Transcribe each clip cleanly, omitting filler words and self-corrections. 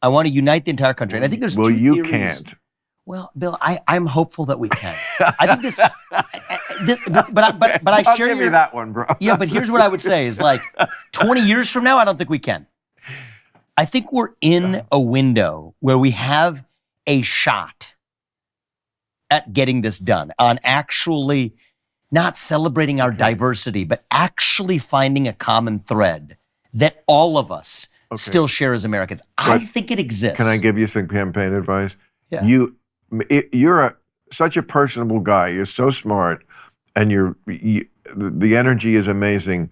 I want to unite the entire country. And I think there's two theories. Well, you can't. Well, Bill, I'm hopeful that we can. I think but I I'll share give you that one, bro. Yeah, but here's what I would say is like 20 years from now, I don't think we can. I think we're in a window where we have a shot at getting this done, on actually not celebrating our diversity, but actually finding a common thread that all of us still share as Americans. I think it exists. Can I give you some campaign advice? Yeah. You're such a personable guy. You're so smart, and the energy is amazing.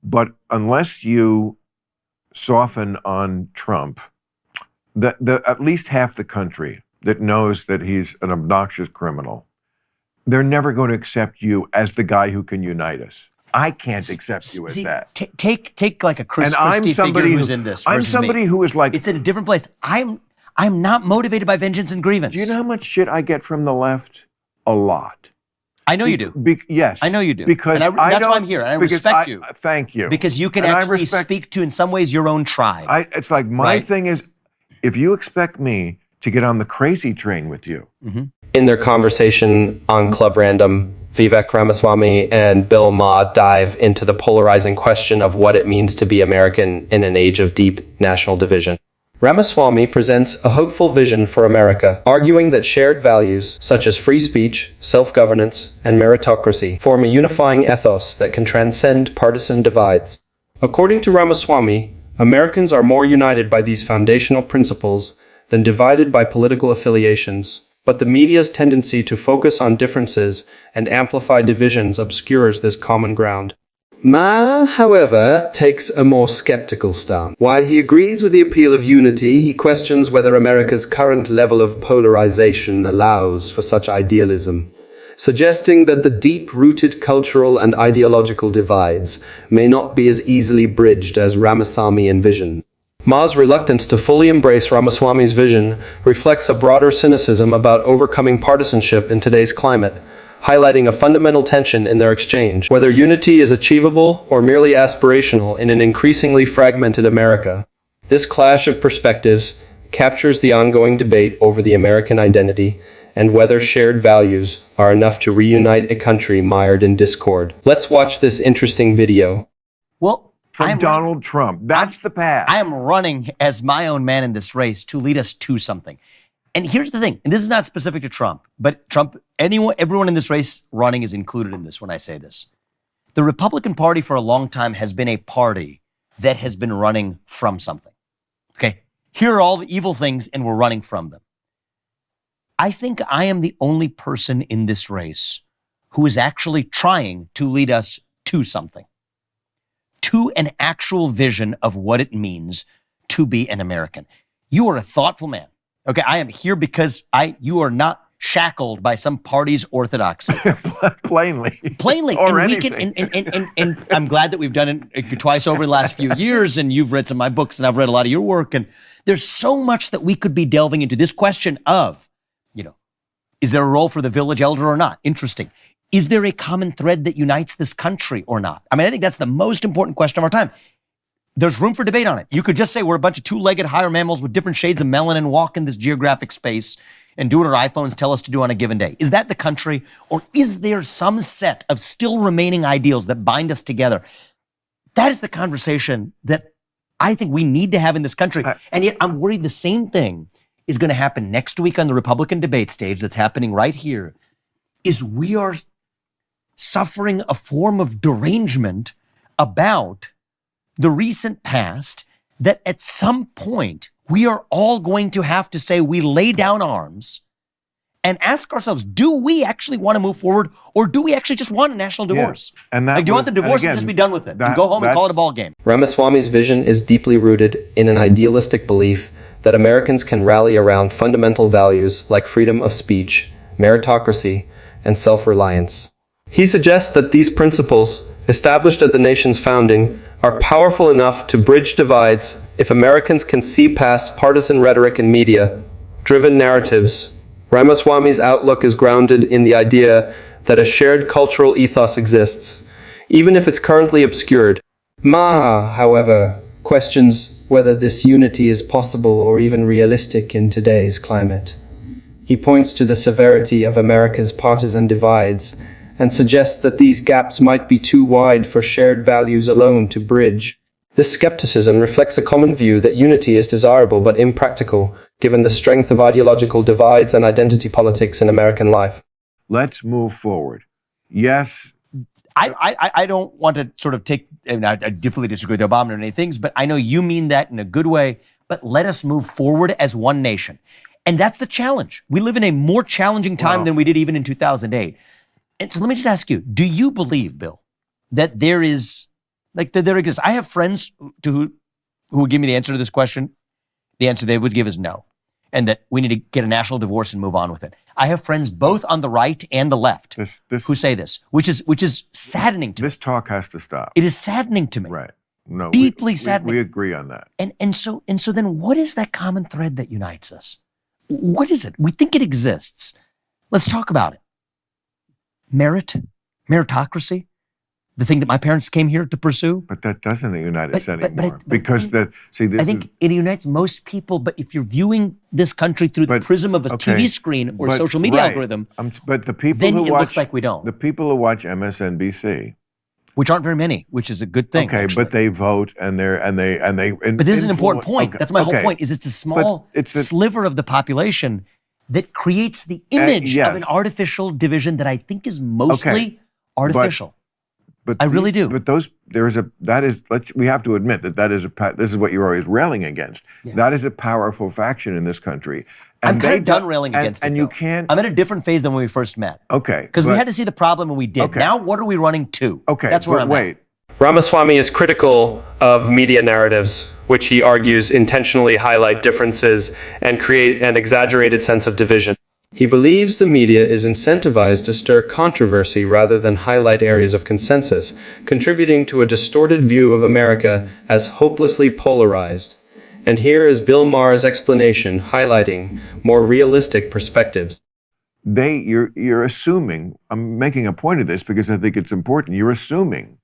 But unless you soften on Trump, at least half the country that knows that he's an obnoxious criminal, they're never going to accept you as the guy who can unite us. I can't accept you as that. Take like a Chris Christie figure who's in this. I'm somebody who is like, it's in a different place. I'm not motivated by vengeance and grievance. Do you know how much shit I get from the left? A lot. I know you do. Yes. I know you do. Because that's why I'm here. And I respect you. Thank you. Because you can actually speak to, in some ways, your own tribe. It's like my thing is, if you expect me to get on the crazy train with you. Mm-hmm. In their conversation on Club Random, Vivek Ramaswamy and Bill Maher dive into the polarizing question of what it means to be American in an age of deep national division. Ramaswamy presents a hopeful vision for America, arguing that shared values such as free speech, self-governance, and meritocracy form a unifying ethos that can transcend partisan divides. According to Ramaswamy, Americans are more united by these foundational principles than divided by political affiliations, but the media's tendency to focus on differences and amplify divisions obscures this common ground. Maher, however, takes a more skeptical stance. While he agrees with the appeal of unity, he questions whether America's current level of polarization allows for such idealism, suggesting that the deep-rooted cultural and ideological divides may not be as easily bridged as Ramaswamy envisioned. Ma's reluctance to fully embrace Ramaswamy's vision reflects a broader cynicism about overcoming partisanship in today's climate, highlighting a fundamental tension in their exchange, whether unity is achievable or merely aspirational in an increasingly fragmented America. This clash of perspectives captures the ongoing debate over the American identity and whether shared values are enough to reunite a country mired in discord. Let's watch this interesting video. Well, from Donald Trump. That's the path. I am running as my own man in this race to lead us to something. And here's the thing, and this is not specific to Trump, but everyone in this race running is included in this when I say this. The Republican Party for a long time has been a party that has been running from something. Okay, here are all the evil things and we're running from them. I think I am the only person in this race who is actually trying to lead us to something, to an actual vision of what it means to be an American. You are a thoughtful man. Okay, I am here because you are not shackled by some party's orthodoxy. Plainly. Or anything. And I'm glad that we've done it twice over the last few years, and you've read some of my books, and I've read a lot of your work, and there's so much that we could be delving into. This question of, is there a role for the village elder or not? Interesting. Is there a common thread that unites this country or not? I mean, I think that's the most important question of our time. There's room for debate on it. You could just say we're a bunch of two-legged higher mammals with different shades of melanin walk in this geographic space and do what our iPhones tell us to do on a given day. Is that the country? Or is there some set of still remaining ideals that bind us together? That is the conversation that I think we need to have in this country. And yet I'm worried the same thing is going to happen next week on the Republican debate stage that's happening right here, is we are suffering a form of derangement about the recent past, that at some point we are all going to have to say we lay down arms and ask ourselves, do we actually want to move forward, or do we actually just want a national divorce? Yeah. And do you want the divorce and just be done with it and go home and call it a ball game? Ramaswamy's vision is deeply rooted in an idealistic belief that Americans can rally around fundamental values like freedom of speech, meritocracy, and self-reliance. He suggests that these principles, established at the nation's founding, are powerful enough to bridge divides if Americans can see past partisan rhetoric and media-driven narratives. Ramaswamy's outlook is grounded in the idea that a shared cultural ethos exists, even if it's currently obscured. Maher, however, questions whether this unity is possible or even realistic in today's climate. He points to the severity of America's partisan divides and suggests that these gaps might be too wide for shared values alone to bridge. This skepticism reflects a common view that unity is desirable but impractical, given the strength of ideological divides and identity politics in American life. Let's move forward. Yes. I don't want to sort of take, and I deeply disagree with Obama and many things, but I know you mean that in a good way, but let us move forward as one nation. And that's the challenge. We live in a more challenging time than we did even in 2008. And so let me just ask you, do you believe, Bill, that there is, that there exists? I have friends who would give me the answer to this question. The answer they would give is no. And that we need to get a national divorce and move on with it. I have friends both on the right and the left who say this, which is saddening to me. This talk has to stop. It is saddening to me. Right. No, deeply saddening. We agree on that. And so then what is that common thread that unites us? What is it? We think it exists. Let's talk about it. Meritocracy, the thing that my parents came here to pursue. But that doesn't unite us anymore. I think it unites most people, but if you're viewing this country through the prism of a TV screen or social media algorithm, but the people then who it watch, looks like we don't. The people who watch MSNBC, which aren't very many, which is a good thing. Okay, actually. but they vote and But this is an important point. That's my whole point. Is it's a small sliver of the population that creates the image of an artificial division that I think is mostly artificial. But I really do. But we have to admit this is what you're always railing against. Yeah. That is a powerful faction in this country. And I'm kind of done railing against it. And you can't. I'm in a different phase than when we first met. Okay. Because we had to see the problem and we did. Okay. Now what are we running to? Okay. That's where I'm at. Ramaswamy is critical of media narratives, which he argues intentionally highlight differences and create an exaggerated sense of division. He believes the media is incentivized to stir controversy rather than highlight areas of consensus, contributing to a distorted view of America as hopelessly polarized. And here is Bill Maher's explanation, highlighting more realistic perspectives. You're assuming, I'm making a point of this because I think it's important, you're assuming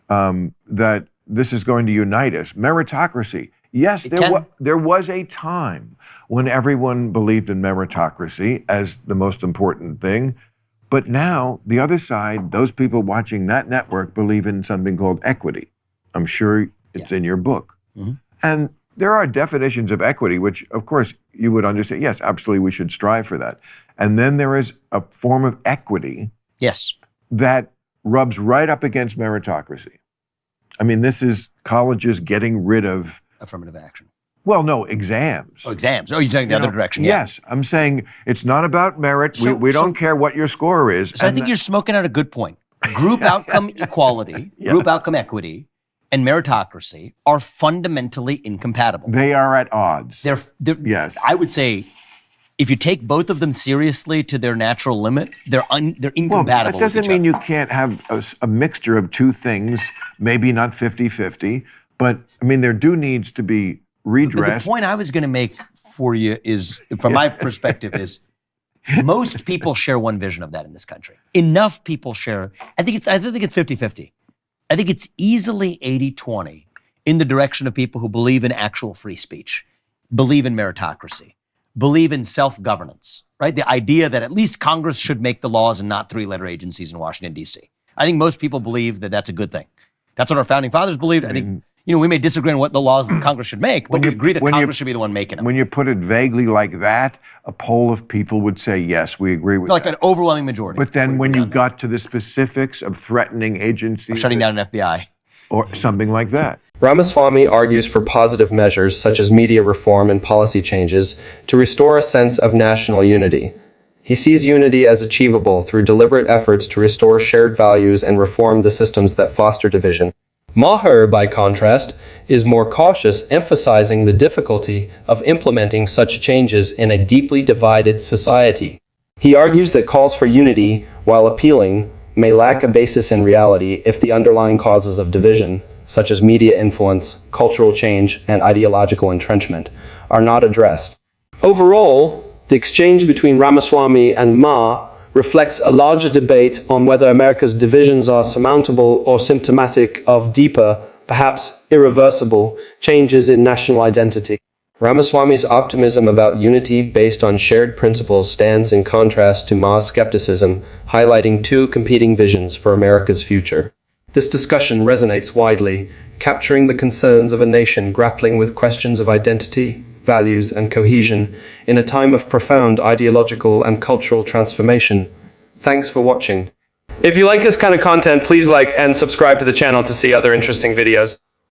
that this is going to unite us. Meritocracy. Yes, there was a time when everyone believed in meritocracy as the most important thing. But now, the other side, those people watching that network believe in something called equity. I'm sure it's in your book. Mm-hmm. And there are definitions of equity, which, of course, you would understand. Yes, absolutely, we should strive for that. And then there is a form of equity that rubs right up against meritocracy. I mean, this is colleges getting rid of affirmative action. Well, no, exams. Oh, exams. Oh, you're saying the other direction. Yeah. Yes, I'm saying it's not about merit. We don't care what your score is. So I think you're smoking out a good point. Group outcome equality, group outcome equity, and meritocracy are fundamentally incompatible. They are at odds. They're yes. I would say if you take both of them seriously to their natural limit, they're incompatible. Well, that doesn't mean you can't have a mixture of two things, maybe not 50-50. But, I mean, there needs to be redress. But the point I was going to make for you is, from my perspective, is most people share one vision of that in this country. Enough people share. I think it's 50-50. I think it's easily 80-20 in the direction of people who believe in actual free speech, believe in meritocracy, believe in self-governance, right? The idea that at least Congress should make the laws and not three-letter agencies in Washington, D.C. I think most people believe that that's a good thing. That's what our founding fathers believed. I think, we may disagree on what the laws that Congress should make, but we agree that Congress should be the one making them. When you put it vaguely like that, a poll of people would say, yes, we agree with that. Like an overwhelming majority. But then when you got to the specifics of threatening agencies. Shutting down an FBI. Or something like that. Ramaswamy argues for positive measures such as media reform and policy changes to restore a sense of national unity. He sees unity as achievable through deliberate efforts to restore shared values and reform the systems that foster division. Maher, by contrast, is more cautious, emphasizing the difficulty of implementing such changes in a deeply divided society. He argues that calls for unity, while appealing, may lack a basis in reality if the underlying causes of division, such as media influence, cultural change, and ideological entrenchment, are not addressed. Overall, the exchange between Ramaswamy and Ma reflects a larger debate on whether America's divisions are surmountable or symptomatic of deeper perhaps irreversible, changes in national identity. Ramaswamy's optimism about unity based on shared principles stands in contrast to Ma's skepticism, highlighting two competing visions for America's future. This discussion resonates widely, capturing the concerns of a nation grappling with questions of identity, values, and cohesion in a time of profound ideological and cultural transformation. Thanks for watching. If you like this kind of content, please like and subscribe to the channel to see other interesting videos.